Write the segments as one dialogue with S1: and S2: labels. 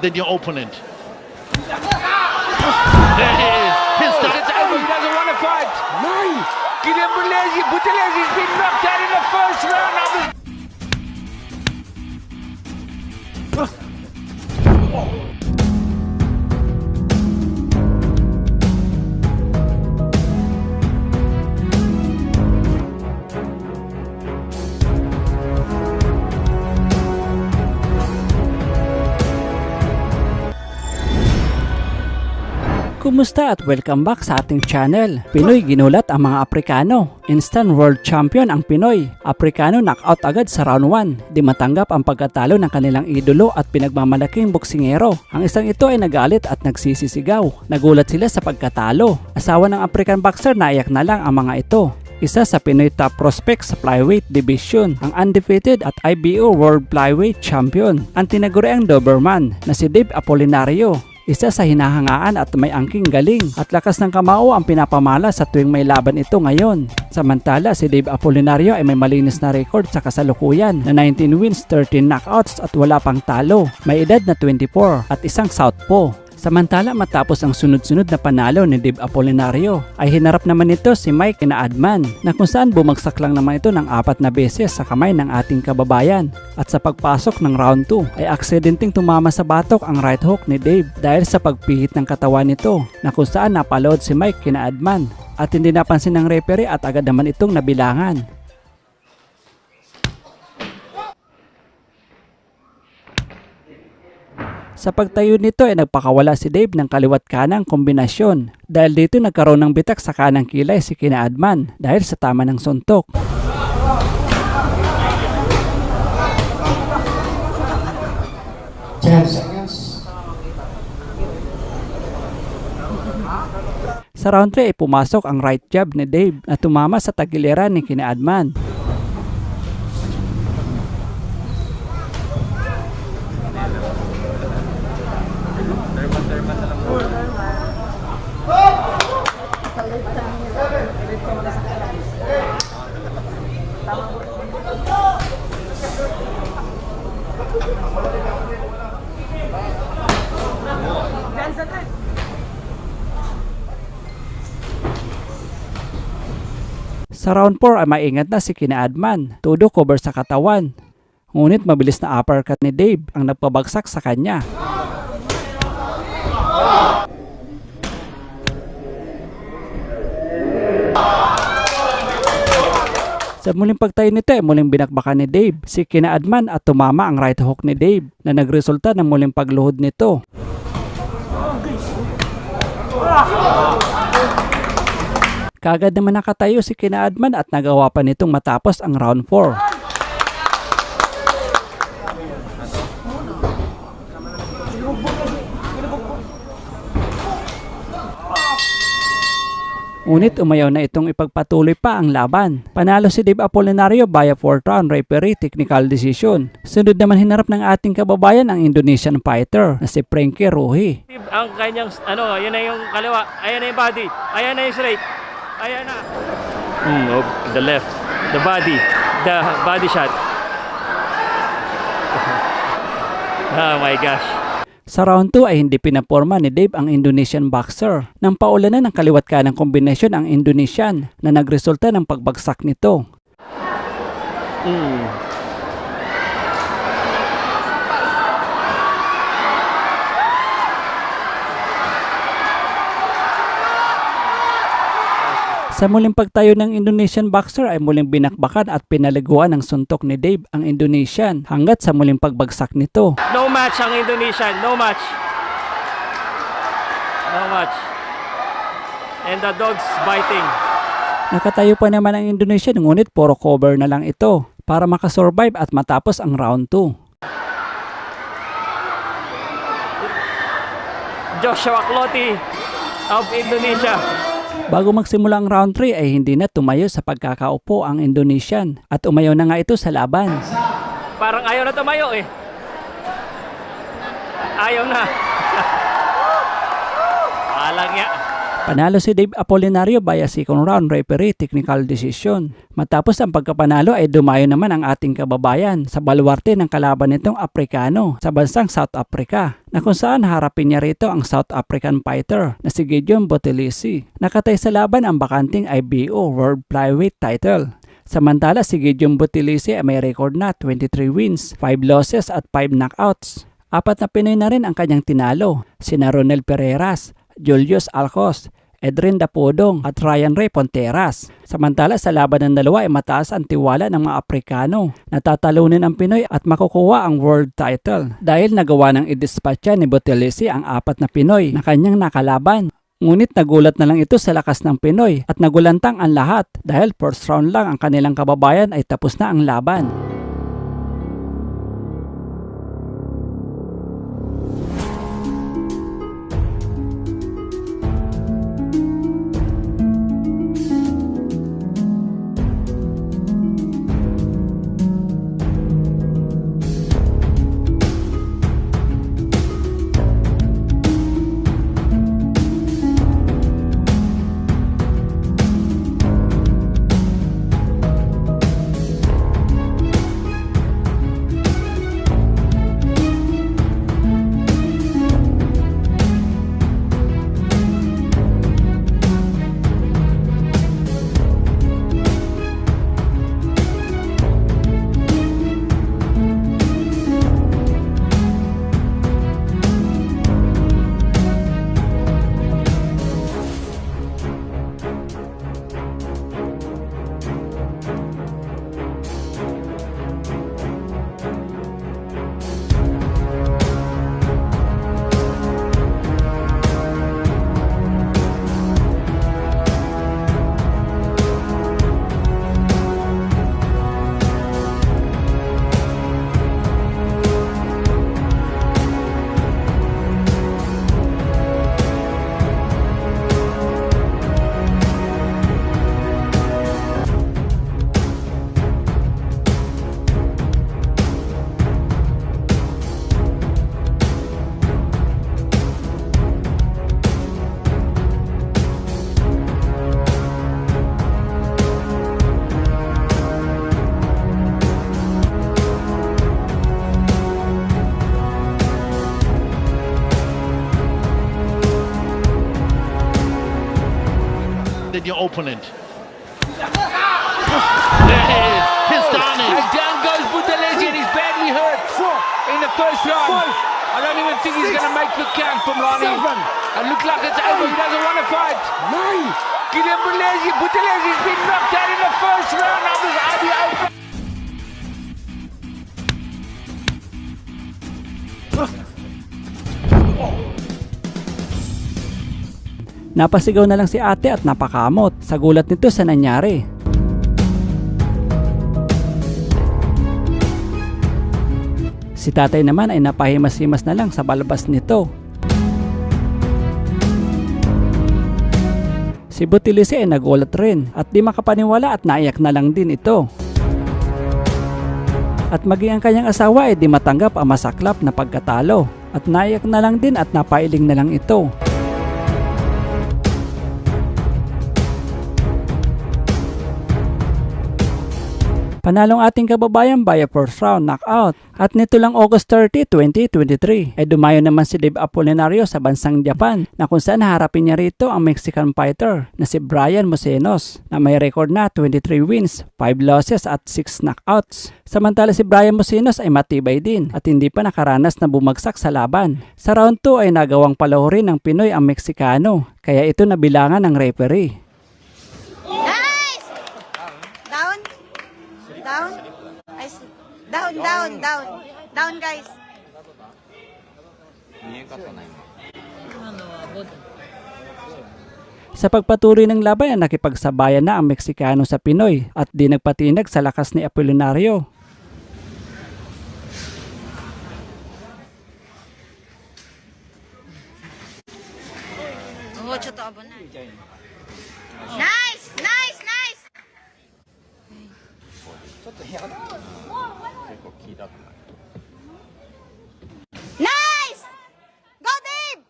S1: than your opponent. There he is. His target.
S2: He doesn't want to fight.
S3: Nine.
S2: Kilian Buthelezi has been knocked out in the first round of the...
S4: Kumusta at welcome back sa ating channel. Pinoy ginulat ang mga Aprikano. Instant World Champion ang Pinoy. Aprikano knockout agad sa round 1. Di matanggap ang pagkatalo ng kanilang idolo at pinagmamalaking boksingero. Ang isang ito ay nagalit at nagsisisigaw. Nagulat sila sa pagkatalo. Asawa ng African boxer, naiyak na lang ang mga ito. Isa sa Pinoy top prospect sa flyweight division, ang undefeated at IBO World Flyweight Champion, ang tinaguriang Doberman na si Dave Apolinario. Isa sa hinahangaan at may angking galing at lakas ng kamao ang pinapamala sa tuwing may laban ito ngayon. Samantala, si Dave Apolinario ay may malinis na record sa kasalukuyan na 19 wins, 13 knockouts at wala pang talo. May edad na 24 at isang southpaw. Samantala, matapos ang sunod-sunod na panalo ni Dave Apolinario, ay hinarap naman ito si Mike Kinaadman na kung saan bumagsak lang naman ito ng 4 na beses sa kamay ng ating kababayan. At sa pagpasok ng round 2 ay aksidenteng tumama sa batok ang right hook ni Dave dahil sa pagpihit ng katawan nito na kung saan napalood si Mike Kinaadman at hindi napansin ng referee at agad naman itong nabilangan. Sa pagtayo nito ay nagpakawala si Dave ng kaliwat kanang kombinasyon dahil dito nagkaroon ng bitak sa kanang kilay si Kinaadman dahil sa tama ng suntok. Sa round 3 ay pumasok ang right jab ni Dave na tumama sa tagiliran ni Kinaadman. Sa round 4 ay maingat na si Kinaadman, todo cover sa katawan. Ngunit mabilis na uppercut ni Dave ang nagpabagsak sa kanya. Sa muling pagtayo nito ay muling binakbakan ni Dave si Kinaadman at tumama ang right hook ni Dave na nagresulta ng muling pagluhod nito. Kaagad naman nakatayo si Kinaadman at nagawa pa nitong matapos ang round 4. Ngunit umayaw na itong ipagpatuloy pa ang laban. Panalo si Dave Apolinario via 4th round referee technical decision. Sunod naman hinarap ng ating kababayan ang Indonesian fighter na si Frankie Ruhi.
S5: Ang kanyang yan na yung kaliwa, ayan na yung body, ayan na yung straight, ayan na. The left, the body shot. Oh my gosh.
S4: Sa round 2 ay hindi pinaporma ni Dave ang Indonesian boxer. Nang paulanan ng kaliwat kanang kombinasyon ang Indonesian na nagresulta ng pagbagsak nito. Sa muling pagtayo ng Indonesian boxer ay muling binakbakan at pinaliguan ng suntok ni Dave ang Indonesian hanggat sa muling pagbagsak nito.
S5: No match ang Indonesian, no match. No match. And the dog's biting.
S4: Nakatayo pa naman ang Indonesian ngunit puro cover na lang ito para makasurvive at matapos ang round 2.
S5: Joshua Clottey of Indonesia.
S4: Bago magsimula ang round 3 ay hindi na tumayo sa pagkakaupo ang Indonesian at umayaw na nga ito sa laban.
S5: Parang ayaw na tumayo eh. Ayaw na. Alang niya.
S4: Panalo si Dave Apolinario via second round referee technical decision. Matapos ang pagkapanalo ay dumayo naman ang ating kababayan sa baluarte ng kalaban nitong Aprikano sa bansang South Africa, na kung saan harapin niya rito ang South African fighter na si Gideon Buthelezi. Nakatay sa laban ang bakanting IBO World Flyweight title. Samantala si Gideon Buthelezi ay may record na 23 wins, 5 losses at 5 knockouts. 4 na Pinoy na rin ang kanyang tinalo, sina Ronel Pereiras, Julius Alcos, Edrin Dapodong at Ryan Ray Ponteras. Samantala sa laban ng dalawa ay mataas ang tiwala ng mga Aprikano. Natatalunin ang Pinoy at makukuha ang world title dahil nagawa ng idispatcha ni Buthelezi ang 4 na Pinoy na kanyang nakalaban. Ngunit nagulat na lang ito sa lakas ng Pinoy at nagulantang ang lahat dahil first round lang ang kanilang kababayan ay tapos na ang laban.
S1: Than your opponent. There he is. He's done
S2: And
S1: it.
S2: down goes Buthelezi and he's badly hurt in the first round. I don't even think he's going to make the count from Ronnie. It looks like it's over. He doesn't want to fight. Gideon Buthelezi's been knocked out in the first round of this IBO.
S4: Napasigaw na lang si ate at napakamot sa gulat nito sa nangyari. Si tatay naman ay napahimas-himas na lang sa balbas nito. Si Buthelezi ay nagulat rin at di makapaniwala at naiyak na lang din ito. At maging ang kanyang asawa ay di matanggap ang masaklap na pagkatalo at naiyak na lang din at napailing na lang ito. Panalong ating kababayan via first round knockout. At nito lang August 30, 2023 ay dumayo naman si Dave Apolinario sa bansang Japan, na kung saan harapin niya rito ang Mexican fighter na si Brian Musenos na may record na 23 wins, 5 losses at 6 knockouts. Samantala si Brian Musenos ay matibay din at hindi pa nakaranas na bumagsak sa laban. Sa round 2 ay nagawang palahurin ng Pinoy ang Meksikano, kaya ito nabilangan ng referee.
S3: Nice! Down. Down. I see. Down, down, down. Down, guys.
S4: Sa pagpatuloy ng laban ay nakipagsabayan na ang Meksikano sa Pinoy at di nagpatinag sa lakas ni Apolinario.
S3: Nice! Nice! Nice! Nice! Go, Dave!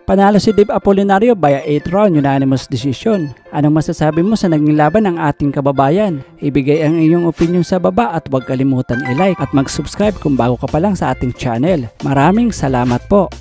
S4: Panalo si Dave Apolinario via 8th round unanimous decision. Anong masasabi mo sa naging laban ng ating kababayan? Ibigay ang iyong opinion sa baba at huwag kalimutan i-like at mag-subscribe kung bago ka pa lang sa ating channel. Maraming salamat po!